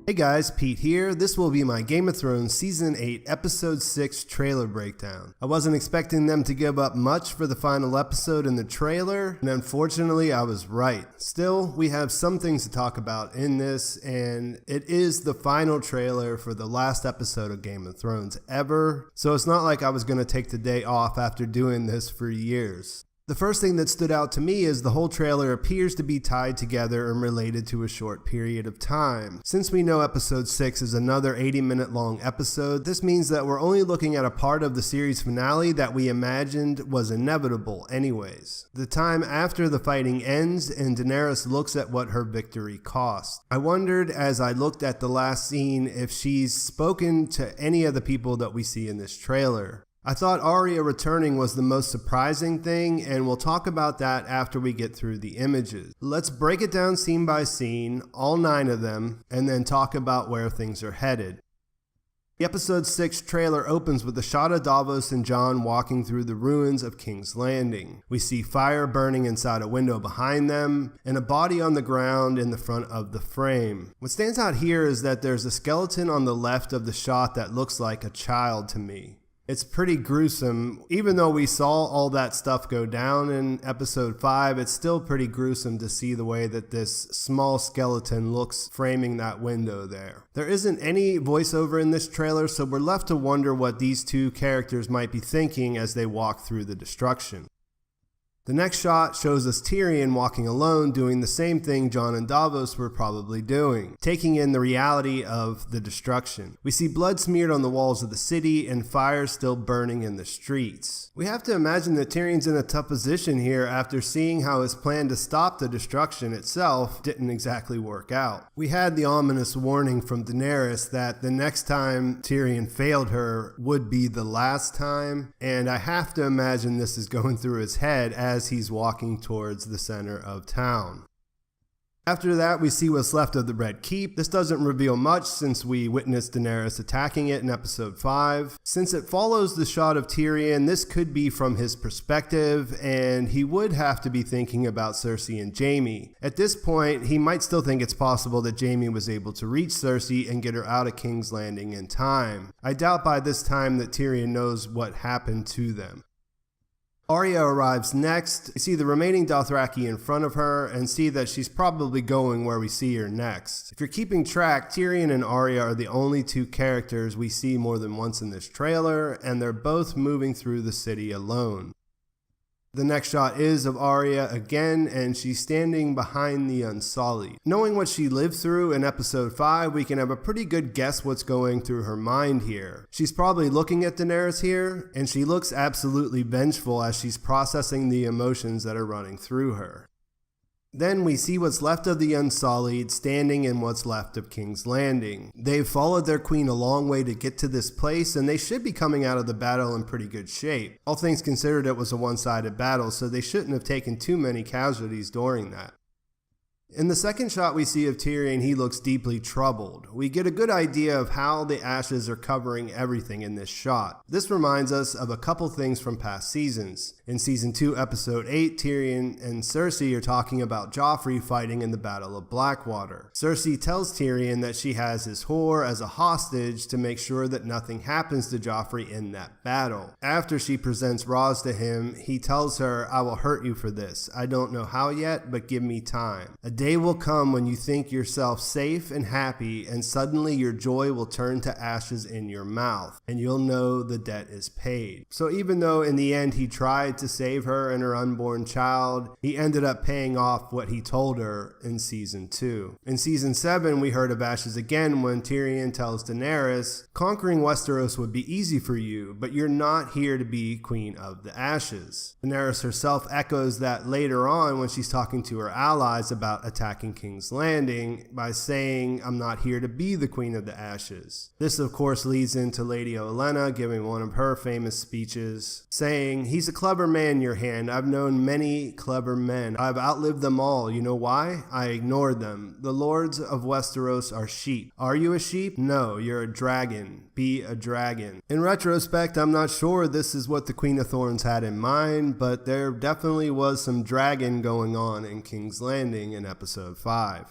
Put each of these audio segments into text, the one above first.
Hey guys, Pete here. This will be my Game of Thrones Season 8 Episode 6 trailer breakdown. I wasn't expecting them to give up much for the final episode in the trailer, and unfortunately I was right. Still, we have some things to talk about in this, and it is the final trailer for the last episode of Game of Thrones ever, so it's not like I was going to take the day off after doing this for years. The first thing that stood out to me is the whole trailer appears to be tied together and related to a short period of time. Since we know episode 6 is another 80-minute long episode, this means that we're only looking at a part of the series finale that we imagined was inevitable anyways. The time after the fighting ends and Daenerys looks at what her victory cost. I wondered as I looked at the last scene if she's spoken to any of the people that we see in this trailer. I thought Arya returning was the most surprising thing, and we'll talk about that after we get through the images. Let's break it down scene by scene, all 9 of them, and then talk about where things are headed. The episode 6 trailer opens with a shot of Davos and Jon walking through the ruins of King's Landing. We see fire burning inside a window behind them, and a body on the ground in the front of the frame. What stands out here is that there's a skeleton on the left of the shot that looks like a child to me. It's pretty gruesome. Even though we saw all that stuff go down in episode 5, it's still pretty gruesome to see the way that this small skeleton looks framing that window there. There isn't any voiceover in this trailer, so we're left to wonder what these two characters might be thinking as they walk through the destruction. The next shot shows us Tyrion walking alone, doing the same thing Jon and Davos were probably doing, taking in the reality of the destruction. We see blood smeared on the walls of the city and fire still burning in the streets. We have to imagine that Tyrion's in a tough position here after seeing how his plan to stop the destruction itself didn't exactly work out. We had the ominous warning from Daenerys that the next time Tyrion failed her would be the last time, and I have to imagine this is going through his head as he's walking towards the center of town. After that, we see what's left of the Red Keep. This doesn't reveal much since we witnessed Daenerys attacking it in episode 5. Since it follows the shot of Tyrion, this could be from his perspective, and he would have to be thinking about Cersei and Jaime. At this point, he might still think it's possible that Jaime was able to reach Cersei and get her out of King's Landing in time. I doubt by this time that Tyrion knows what happened to them. Arya arrives next. We see the remaining Dothraki in front of her and see that she's probably going where we see her next. If you're keeping track, Tyrion and Arya are the only two characters we see more than once in this trailer, and they're both moving through the city alone. The next shot is of Arya again, and she's standing behind the Unsullied. Knowing what she lived through in episode 5, we can have a pretty good guess what's going through her mind here. She's probably looking at Daenerys here, and she looks absolutely vengeful as she's processing the emotions that are running through her. Then we see what's left of the Unsullied standing in what's left of King's Landing. They've followed their queen a long way to get to this place, and they should be coming out of the battle in pretty good shape. All things considered, it was a one-sided battle, so they shouldn't have taken too many casualties during that. In the second shot we see of Tyrion, he looks deeply troubled. We get a good idea of how the ashes are covering everything in this shot. This reminds us of a couple things from past seasons. In Season 2, Episode 8, Tyrion and Cersei are talking about Joffrey fighting in the Battle of Blackwater. Cersei tells Tyrion that she has his whore as a hostage to make sure that nothing happens to Joffrey in that battle. After she presents Ros to him, he tells her, "I will hurt you for this. I don't know how yet, but give me time. A day will come when you think yourself safe and happy, and suddenly your joy will turn to ashes in your mouth, and you'll know the debt is paid." So even though in the end he tried to save her and her unborn child, he ended up paying off what he told her in Season 2. In Season 7, we heard of ashes again when Tyrion tells Daenerys, "Conquering Westeros would be easy for you, but you're not here to be Queen of the Ashes." Daenerys herself echoes that later on when she's talking to her allies about about attacking King's Landing by saying, "I'm not here to be the Queen of the Ashes." This of course leads into Lady Olenna giving one of her famous speeches, saying, "He's a clever man, your hand. I've known many clever men. I've outlived them all. You know why? I ignored them. The lords of Westeros are sheep. Are you a sheep? No, you're a dragon. Be a dragon." In retrospect, I'm not sure this is what the Queen of Thorns had in mind, but there definitely was some dragon going on in King's Landing in episode 5.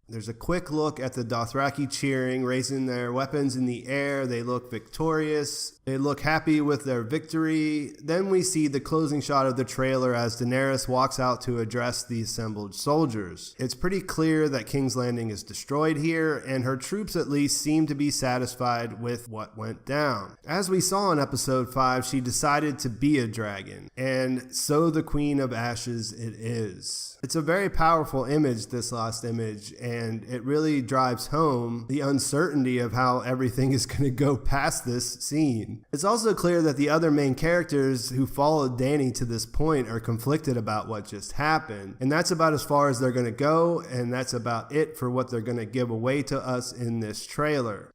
There's a quick look at the Dothraki cheering, raising their weapons in the air. They look victorious. They look happy with their victory. Then we see the closing shot of the trailer as Daenerys walks out to address the assembled soldiers. It's pretty clear that King's Landing is destroyed here, and her troops at least seem to be satisfied with what went down. As we saw in episode 5, she decided to be a dragon, and so the Queen of Ashes it is. It's a very powerful image, this last image, and it really drives home the uncertainty of how everything is going to go past this scene. It's also clear that the other main characters who followed Dany to this point are conflicted about what just happened, and that's about as far as they're going to go, and that's about it for what they're going to give away to us in this trailer.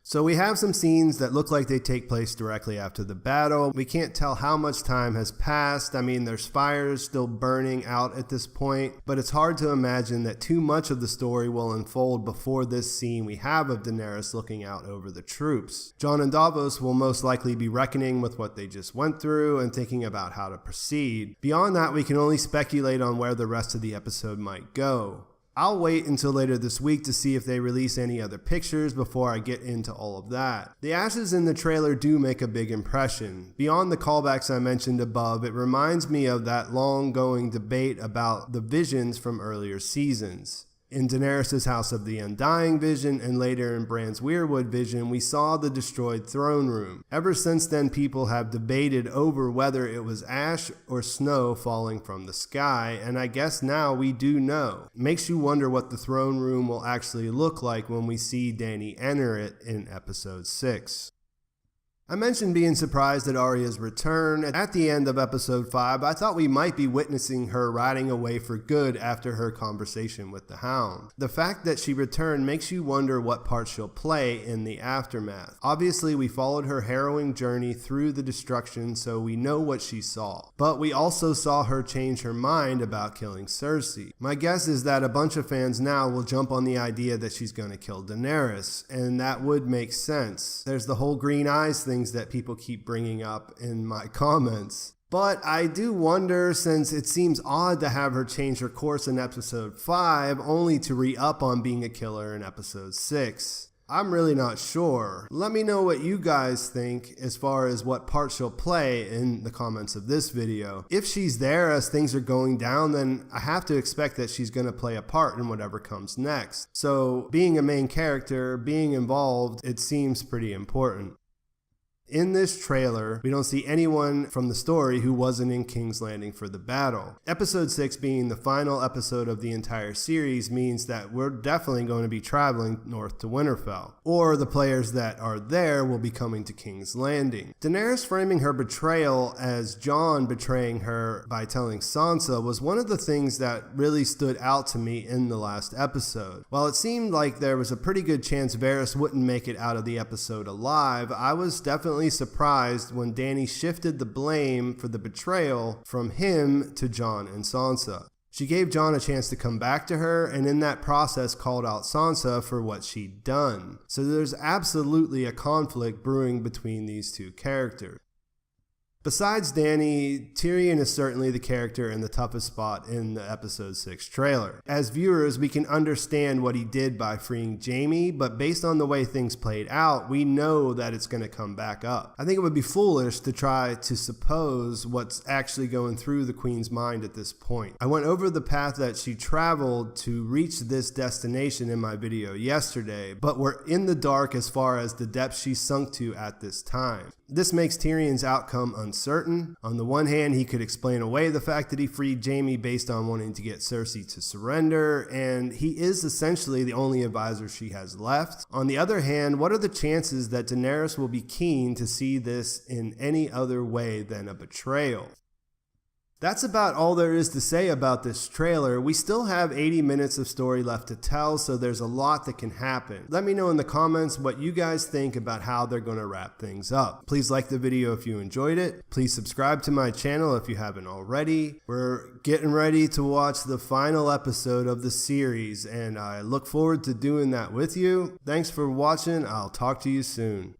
So we have some scenes that look like they take place directly after the battle. We can't tell how much time has passed. I mean, there's fires still burning out at this point, but it's hard to imagine that too much of the story will unfold before this scene we have of Daenerys looking out over the troops. Jon and Davos will most likely be reckoning with what they just went through and thinking about how to proceed. Beyond that, we can only speculate on where the rest of the episode might go. I'll wait until later this week to see if they release any other pictures before I get into all of that. The ashes in the trailer do make a big impression. Beyond the callbacks I mentioned above, it reminds me of that long-going debate about the visions from earlier seasons. In Daenerys' House of the Undying vision and later in Bran's Weirwood vision, we saw the destroyed throne room. Ever since then, people have debated over whether it was ash or snow falling from the sky, and I guess now we do know. It makes you wonder what the throne room will actually look like when we see Dany enter it in episode 6. I mentioned being surprised at Arya's return. At the end of episode 5, I thought we might be witnessing her riding away for good after her conversation with the Hound. The fact that she returned makes you wonder what part she'll play in the aftermath. Obviously, we followed her harrowing journey through the destruction, so we know what she saw. But we also saw her change her mind about killing Cersei. My guess is that a bunch of fans now will jump on the idea that she's going to kill Daenerys, and that would make sense. There's the whole green eyes thing that people keep bringing up in my comments. But I do wonder, since it seems odd to have her change her course in episode 5 only to re-up on being a killer in episode 6. I'm really not sure. Let me know what you guys think as far as what part she'll play in the comments of this video. If she's there as things are going down, then I have to expect that she's going to play a part in whatever comes next. So being a main character, being involved, it seems pretty important. In this trailer, we don't see anyone from the story who wasn't in King's Landing for the battle. Episode 6 being the final episode of the entire series means that we're definitely going to be traveling north to Winterfell, or the players that are there will be coming to King's Landing. Daenerys framing her betrayal as Jon betraying her by telling Sansa was one of the things that really stood out to me in the last episode. While it seemed like there was a pretty good chance Varys wouldn't make it out of the episode alive, I was definitely surprised when Dany shifted the blame for the betrayal from him to Jon and Sansa. She gave Jon a chance to come back to her, and in that process called out Sansa for what she'd done. So there's absolutely a conflict brewing between these two characters. Besides Dany, Tyrion is certainly the character in the toughest spot in the episode 6 trailer. As viewers, we can understand what he did by freeing Jaime, but based on the way things played out, we know that it's going to come back up. I think it would be foolish to try to suppose what's actually going through the Queen's mind at this point. I went over the path that she traveled to reach this destination in my video yesterday, but we're in the dark as far as the depth she sunk to at this time. This makes Tyrion's outcome uncertain. On the one hand, he could explain away the fact that he freed Jaime based on wanting to get Cersei to surrender, and he is essentially the only advisor she has left. On the other hand, what are the chances that Daenerys will be keen to see this in any other way than a betrayal? That's about all there is to say about this trailer. We still have 80 minutes of story left to tell, so there's a lot that can happen. Let me know in the comments what you guys think about how they're going to wrap things up. Please like the video if you enjoyed it. Please subscribe to my channel if you haven't already. We're getting ready to watch the final episode of the series, and I look forward to doing that with you. Thanks for watching. I'll talk to you soon.